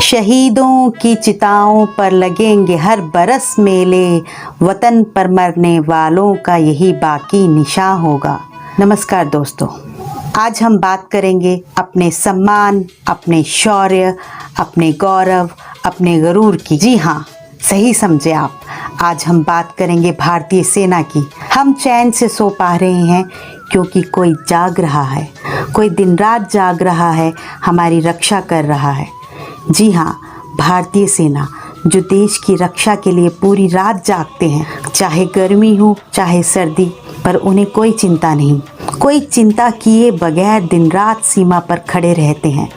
शहीदों की चिताओं पर लगेंगे हर बरस मेले, वतन पर मरने वालों का यही बाकी निशान होगा। नमस्कार दोस्तों, आज हम बात करेंगे अपने सम्मान, अपने शौर्य, अपने गौरव, अपने गरूर की। जी हाँ, सही समझे आप। आज हम बात करेंगे भारतीय सेना की। हम चैन से सो पा रहे हैं क्योंकि कोई जाग रहा है, कोई दिन रात जाग रहा है, हमारी रक्षा कर रहा है। जी हाँ, भारतीय सेना जो देश की रक्षा के लिए पूरी रात जागते हैं, चाहे गर्मी हो चाहे सर्दी, पर उन्हें कोई चिंता नहीं, कोई चिंता किए बगैर दिन रात सीमा पर खड़े रहते हैं।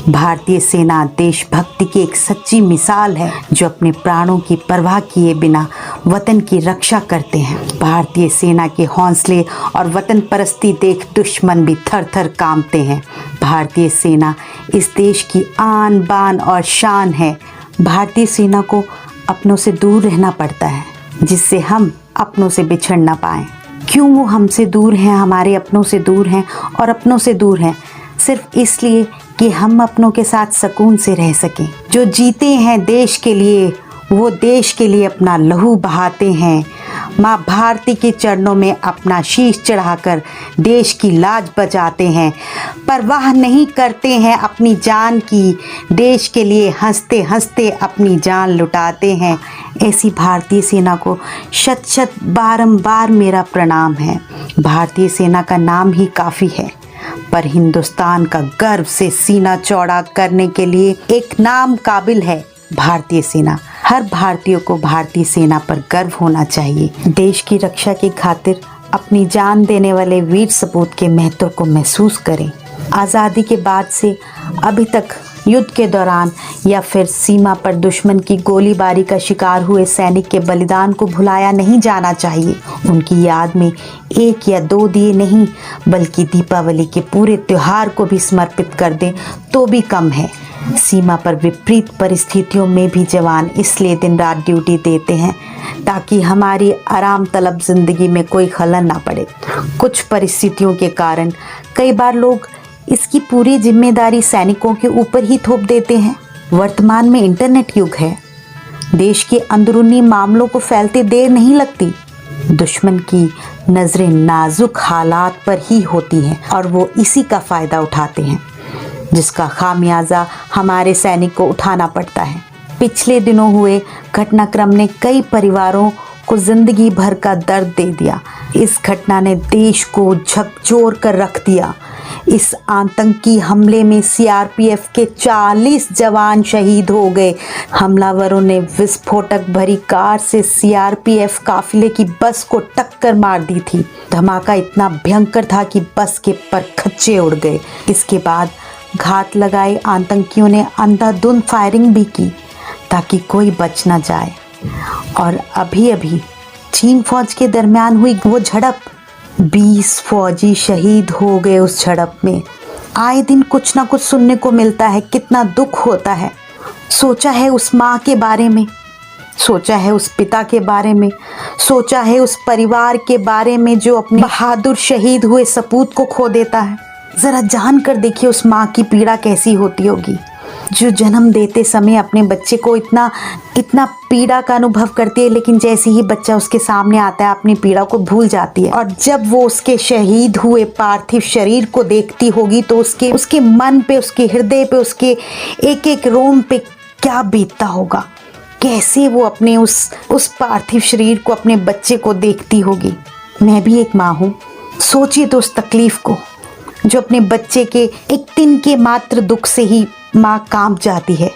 भारतीय सेना देशभक्ति की एक सच्ची मिसाल है, जो अपने प्राणों की परवाह किए बिना वतन की रक्षा करते हैं। भारतीय सेना के हौसले और वतन परस्ती देख दुश्मन भी थर थर कांपते हैं। भारतीय सेना इस देश की आन बान और शान है। भारतीय सेना को अपनों से दूर रहना पड़ता है, जिससे हम अपनों से बिछड़ ना पाएं। क्यों वो हमसे दूर हैं, हमारे अपनों से दूर हैं और अपनों से दूर हैं? सिर्फ इसलिए कि हम अपनों के साथ सुकून से रह सकें। जो जीते हैं देश के लिए, वो देश के लिए अपना लहू बहाते हैं। माँ भारती के चरणों में अपना शीश चढ़ाकर देश की लाज बचाते हैं। परवाह नहीं करते हैं अपनी जान की, देश के लिए हंसते हंसते अपनी जान लुटाते हैं। ऐसी भारतीय सेना को शत शत बारंबार मेरा प्रणाम है। भारतीय सेना का नाम ही काफ़ी है, पर हिंदुस्तान का गर्व से सीना चौड़ा करने के लिए एक नाम काबिल है भारतीय सेना। हर भारतीय को भारतीय सेना पर गर्व होना चाहिए। देश की रक्षा की खातिर अपनी जान देने वाले वीर सपूत के महत्व को महसूस करें। आज़ादी के बाद से अभी तक युद्ध के दौरान या फिर सीमा पर दुश्मन की गोलीबारी का शिकार हुए सैनिक के बलिदान को भुलाया नहीं जाना चाहिए। उनकी याद में 1 या 2 दिए नहीं, बल्कि दीपावली के पूरे त्योहार को भी समर्पित कर दें तो भी कम है। सीमा पर विपरीत परिस्थितियों में भी जवान इसलिए दिन रात ड्यूटी देते हैं ताकि हमारी आराम तलब जिंदगी में कोई खलल ना पड़े। कुछ परिस्थितियों के कारण कई बार लोग इसकी पूरी जिम्मेदारी सैनिकों के ऊपर ही थोप देते हैं। वर्तमान में इंटरनेट युग है, देश के अंदरूनी मामलों को फैलते देर नहीं लगती। दुश्मन की नजरें नाजुक हालात पर ही होती हैं और वो इसी का फायदा उठाते हैं, जिसका खामियाजा हमारे सैनिक को उठाना पड़ता है। पिछले दिनों हुए घटनाक्रम ने कई परिवारों को जिंदगी भर का दर्द दे दिया। इस घटना ने देश को झकझोर कर रख दिया। इस आतंकी हमले में सीआरपीएफ के 40 जवान शहीद हो गए। हमलावरों ने विस्फोटक भरी कार से सीआरपीएफ काफिले की बस को टक्कर मार दी थी। धमाका इतना भयंकर था कि बस के परखच्चे उड़ गए। इसके बाद घात लगाए आतंकियों ने अंधाधुंध फायरिंग भी की ताकि कोई बच न जाए। और अभी अभी चीन फौज के दरमियान हुई वो झड़प, 20 फौजी शहीद हो गए उस झड़प में। आए दिन कुछ ना कुछ सुनने को मिलता है, कितना दुख होता है। सोचा है उस माँ के बारे में, सोचा है उस पिता के बारे में, सोचा है उस परिवार के बारे में जो अपने बहादुर शहीद हुए सपूत को खो देता है। जरा जान कर देखिए उस माँ की पीड़ा कैसी होती होगी, जो जन्म देते समय अपने बच्चे को इतना पीड़ा का अनुभव करती है, लेकिन जैसे ही बच्चा उसके सामने आता है अपनी पीड़ा को भूल जाती है। और जब वो उसके शहीद हुए पार्थिव शरीर को देखती होगी तो उसके मन पे, उसके हृदय पे, उसके एक एक रोम पे क्या बीतता होगा। कैसे वो अपने उस पार्थिव शरीर को, अपने बच्चे को देखती होगी। मैं भी एक माँ हूँ, सोचिए तो उस तकलीफ को, जो अपने बच्चे के एक दिन के मात्र दुख से ही माँ कांप जाती है।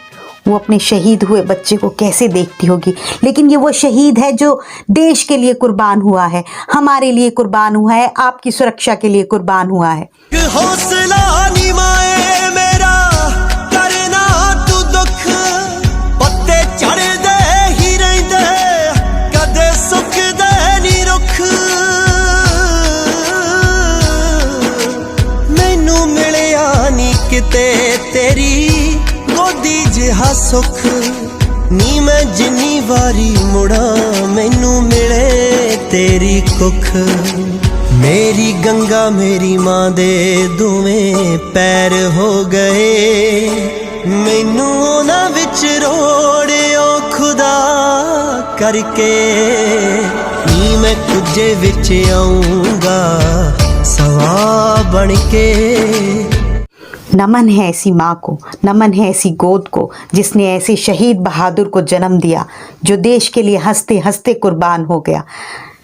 वो अपने शहीद हुए बच्चे को कैसे देखती होगी। लेकिन ये वो शहीद है जो देश के लिए कुर्बान हुआ है, हमारे लिए कुर्बान हुआ है, आपकी सुरक्षा के लिए कुर्बान हुआ है। हौसला निमाए मेरा करना तू दुख, पत्ते चढ़ दे ही रहंदे कदे सुख दे नी रुख। मैनू मिलिया नी किते तेरी गोदी जिहा सुख, नी मैं जिन्नी वारी मुड़ा मैनू मिले तेरी कुख। मेरी गंगा मेरी माँ दे दोवें पैर हो गए, मैनू उन्हां विच रोड़ियो खुदा करके नी मैं कुजे विच आऊंगा सवा बन के। नमन है ऐसी माँ को, नमन है ऐसी गोद को जिसने ऐसे शहीद बहादुर को जन्म दिया जो देश के लिए हंसते हंसते कुर्बान हो गया।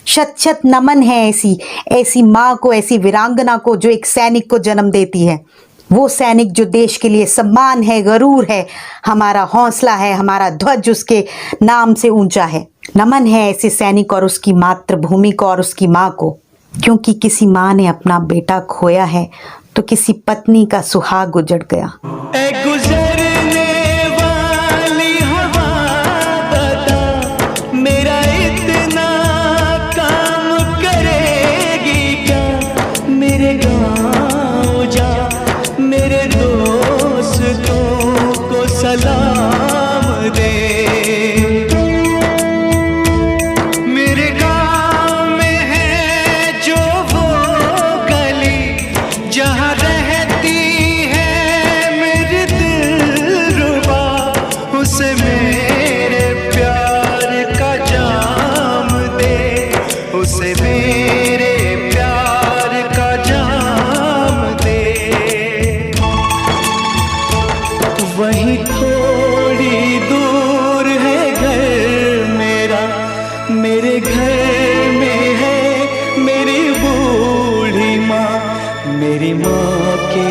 शत शत नमन है ऐसी माँ को, ऐसी वीरांगना को जो एक सैनिक को जन्म देती है। वो सैनिक जो देश के लिए सम्मान है, गरूर है, हमारा हौसला है, हमारा ध्वज उसके नाम से ऊंचा है। नमन है ऐसे सैनिक और उसकी मातृभूमि को और उसकी माँ को, क्योंकि किसी माँ ने अपना बेटा खोया है तो किसी पत्नी का सुहाग उजड़ गया। गुजरने वाली हवा बता मेरा इतना काम करेगी क्या, मेरे गाँव जा मेरे दोस्तों को सलाम दे। मेरे गाँव में है जो वो गली जहाँ रहती है मेरी दिलरुबा, उसे मेरे प्यार का जाम दे, उसे मेरे प्यार का जाम दे। वहीं थोड़ी दूर है घर मेरा, मेरे घर में है मेरी बूढ़ी माँ, मेरी माँ के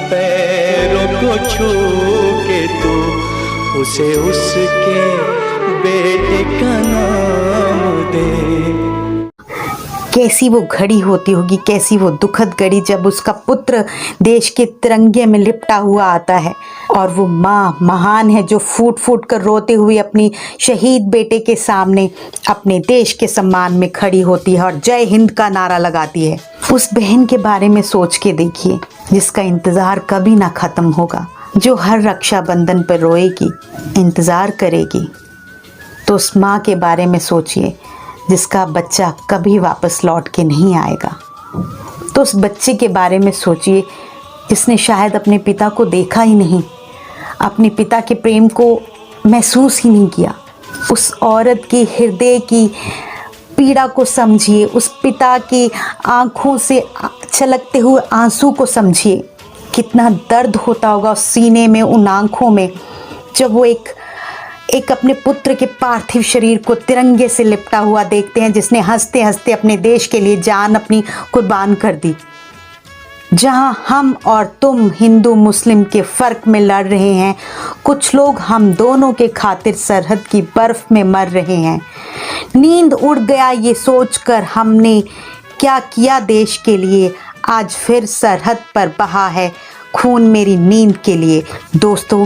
पैरों को छू के तू उसे उसके बेटे का नाम दे। कैसी वो घड़ी होती होगी, कैसी वो दुखद घड़ी जब उसका पुत्र देश के तिरंगे में लिपटा हुआ आता है और वो माँ महान है जो फूट फूट कर रोते हुए अपनी शहीद बेटे के सामने अपने देश के सम्मान में खड़ी होती है और जय हिंद का नारा लगाती है। उस बहन के बारे में सोच के देखिए जिसका इंतज़ार कभी ना ख़त्म होगा, जो हर रक्षाबंधन पर रोएगी, इंतज़ार करेगी। तो उस माँ के बारे में सोचिए जिसका बच्चा कभी वापस लौट के नहीं आएगा। तो उस बच्चे के बारे में सोचिए जिसने शायद अपने पिता को देखा ही नहीं, अपने पिता के प्रेम को महसूस ही नहीं किया। उस औरत के हृदय की पीड़ा को समझिए, उस पिता की आँखों से छलकते हुए आंसू को समझिए। कितना दर्द होता होगा उस सीने में, उन आँखों में, जब वो एक अपने पुत्र के पार्थिव शरीर को तिरंगे से लिपटा हुआ देखते हैं जिसने हंसते हंसते अपने देश के लिए जान अपनी कुर्बान कर दी। जहां हम और तुम हिंदू मुस्लिम के फ़र्क में लड़ रहे हैं, कुछ लोग हम दोनों के खातिर सरहद की बर्फ़ में मर रहे हैं। नींद उड़ गया ये सोचकर हमने क्या किया देश के लिए, आज फिर सरहद पर बहा है खून मेरी नींद के लिए। दोस्तों,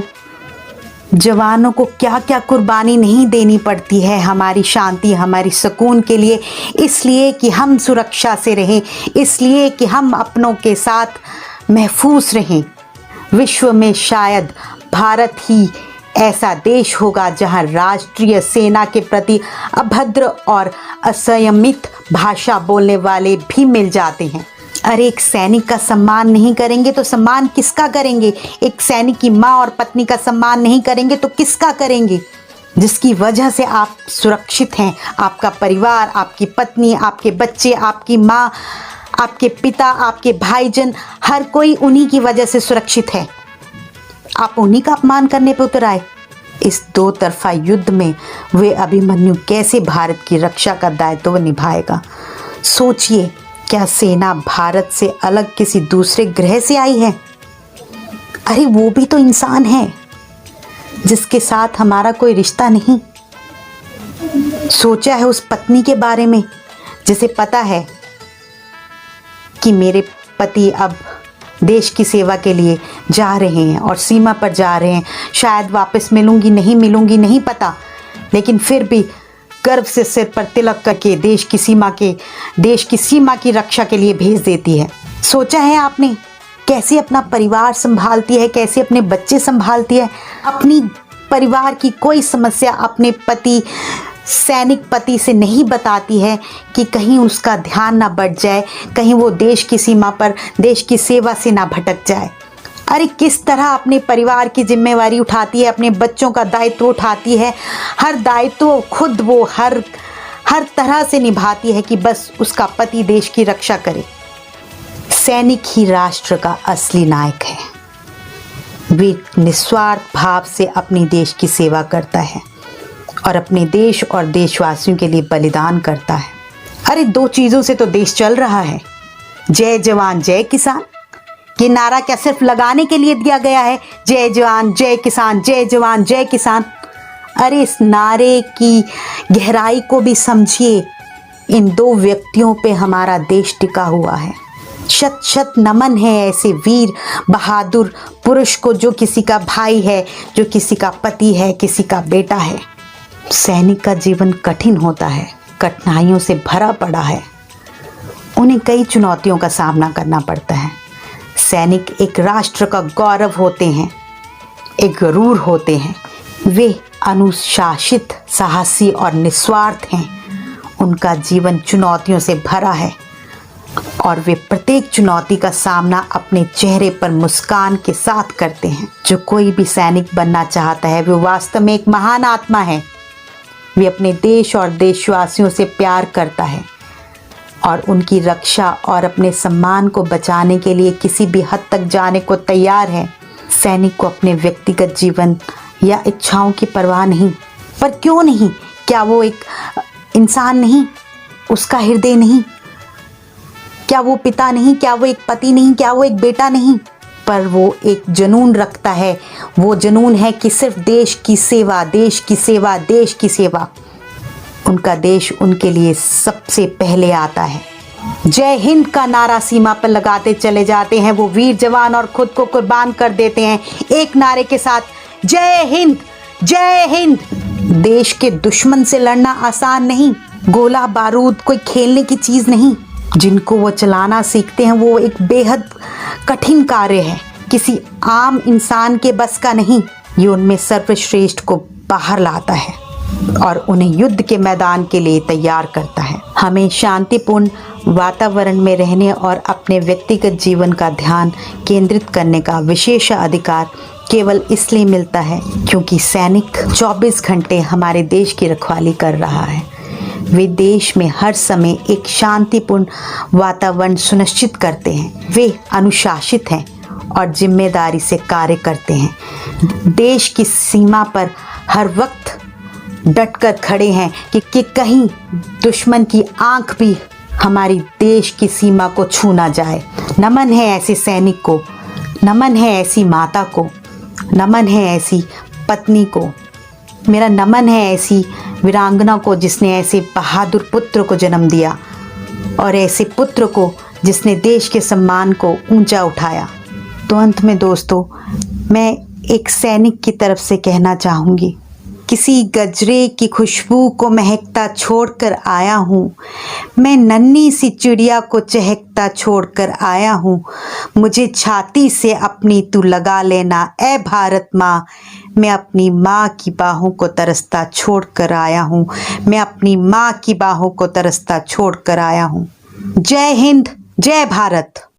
जवानों को क्या क्या कुर्बानी नहीं देनी पड़ती है हमारी शांति, हमारी सुकून के लिए, इसलिए कि हम सुरक्षा से रहें, इसलिए कि हम अपनों के साथ महफूज रहें। विश्व में शायद भारत ही ऐसा देश होगा जहां राष्ट्रीय सेना के प्रति अभद्र और असंयमित भाषा बोलने वाले भी मिल जाते हैं। अरे एक सैनिक का सम्मान नहीं करेंगे तो सम्मान किसका करेंगे? एक सैनिक की माँ और पत्नी का सम्मान नहीं करेंगे तो किसका करेंगे? जिसकी वजह से आप सुरक्षित हैं, आपका परिवार, आपकी पत्नी, आपके बच्चे, आपकी माँ, आपके पिता, आपके भाईजन, हर कोई उन्हीं की वजह से सुरक्षित है। आप उन्हीं का अपमान करने पर उतर आए। इस दो तरफा युद्ध में वे अभिमन्यु कैसे भारत की रक्षा का दायित्व निभाएगा? सोचिए, क्या सेना भारत से अलग किसी दूसरे ग्रह से आई है? अरे वो भी तो इंसान है जिसके साथ हमारा कोई रिश्ता नहीं। सोचा है उस पत्नी के बारे में जिसे पता है कि मेरे पति अब देश की सेवा के लिए जा रहे हैं और सीमा पर जा रहे हैं, शायद वापस मिलूंगी नहीं पता, लेकिन फिर भी गर्व से सिर पर तिलक करके देश की सीमा की रक्षा के लिए भेज देती है। सोचा है आपने कैसे अपना परिवार संभालती है, कैसे अपने बच्चे संभालती है? अपनी परिवार की कोई समस्या अपने पति, सैनिक पति से नहीं बताती है कि कहीं उसका ध्यान ना बढ़ जाए, कहीं वो देश की सीमा पर देश की सेवा से ना भटक जाए। अरे किस तरह अपने परिवार की जिम्मेवारी उठाती है, अपने बच्चों का दायित्व उठाती है, हर दायित्व खुद वो हर तरह से निभाती है कि बस उसका पति देश की रक्षा करे। सैनिक ही राष्ट्र का असली नायक है। वे निस्वार्थ भाव से अपने देश की सेवा करता है और अपने देश और देशवासियों के लिए बलिदान करता है। अरे दो चीज़ों से तो देश चल रहा है, जय जवान जय किसान। ये नारा क्या सिर्फ लगाने के लिए दिया गया है, जय जवान जय किसान, जय जवान जय किसान? अरे इस नारे की गहराई को भी समझिए। इन दो व्यक्तियों पे हमारा देश टिका हुआ है। शत शत नमन है ऐसे वीर बहादुर पुरुष को, जो किसी का भाई है, जो किसी का पति है, किसी का बेटा है। सैनिक का जीवन कठिन होता है, कठिनाइयों से भरा पड़ा है। उन्हें कई चुनौतियों का सामना करना पड़ता है। सैनिक एक राष्ट्र का गौरव होते हैं, एक गरूर होते हैं। वे अनुशासित, साहसी और निस्वार्थ हैं। उनका जीवन चुनौतियों से भरा है और वे प्रत्येक चुनौती का सामना अपने चेहरे पर मुस्कान के साथ करते हैं। जो कोई भी सैनिक बनना चाहता है, वे वास्तव में एक महान आत्मा है। वे अपने देश और देशवासियों से प्यार करता है और उनकी रक्षा और अपने सम्मान को बचाने के लिए किसी भी हद तक जाने को तैयार है। सैनिक को अपने व्यक्तिगत जीवन या इच्छाओं की परवाह नहीं। पर क्यों नहीं? क्या वो एक इंसान नहीं? उसका हृदय नहीं? क्या वो पिता नहीं? क्या वो एक पति नहीं? क्या वो एक बेटा नहीं? पर वो एक जुनून रखता है। वो जुनून है कि सिर्फ देश की सेवा, देश की सेवा, देश की सेवा। उनका देश उनके लिए सबसे पहले आता है। जय हिंद का नारा सीमा पर लगाते चले जाते हैं वो वीर जवान और खुद को कुर्बान कर देते हैं एक नारे के साथ, जय हिंद, जय हिंद। देश के दुश्मन से लड़ना आसान नहीं। गोला बारूद कोई खेलने की चीज नहीं। जिनको वो चलाना सीखते हैं वो एक बेहद कठिन कार्य है, किसी आम इंसान के बस का नहीं। ये उनमें सर्वश्रेष्ठ को बाहर लाता है और उन्हें युद्ध के मैदान के लिए तैयार करता है। हमें शांतिपूर्ण वातावरण में रहने और अपने व्यक्तिगत जीवन का ध्यान केंद्रित करने का विशेष अधिकार केवल इसलिए मिलता है क्योंकि सैनिक 24 घंटे हमारे देश की रखवाली कर रहा है। वे देश में हर समय एक शांतिपूर्ण वातावरण सुनिश्चित करते हैं। वे अनुशासित हैं और जिम्मेदारी से कार्य करते हैं। देश की सीमा पर हर वक्त डटकर खड़े हैं कि कहीं दुश्मन की आंख भी हमारी देश की सीमा को छू ना जाए। नमन है ऐसे सैनिक को, नमन है ऐसी माता को, नमन है ऐसी पत्नी को। मेरा नमन है ऐसी वीरांगना को जिसने ऐसे बहादुर पुत्र को जन्म दिया और ऐसे पुत्र को जिसने देश के सम्मान को ऊंचा उठाया। तो अंत में दोस्तों, मैं एक सैनिक की तरफ से कहना चाहूँगी, किसी गजरे की खुशबू को महकता छोड़कर आया हूँ। मैं नन्ही सी चिड़िया को चहकता छोड़कर आया हूँ। मुझे छाती से अपनी तू लगा लेना ऐ भारत माँ। मैं अपनी माँ की बाहों को तरसता छोड़कर आया हूँ। मैं अपनी माँ की बाहों को तरसता छोड़कर आया हूँ। जय हिंद, जय भारत।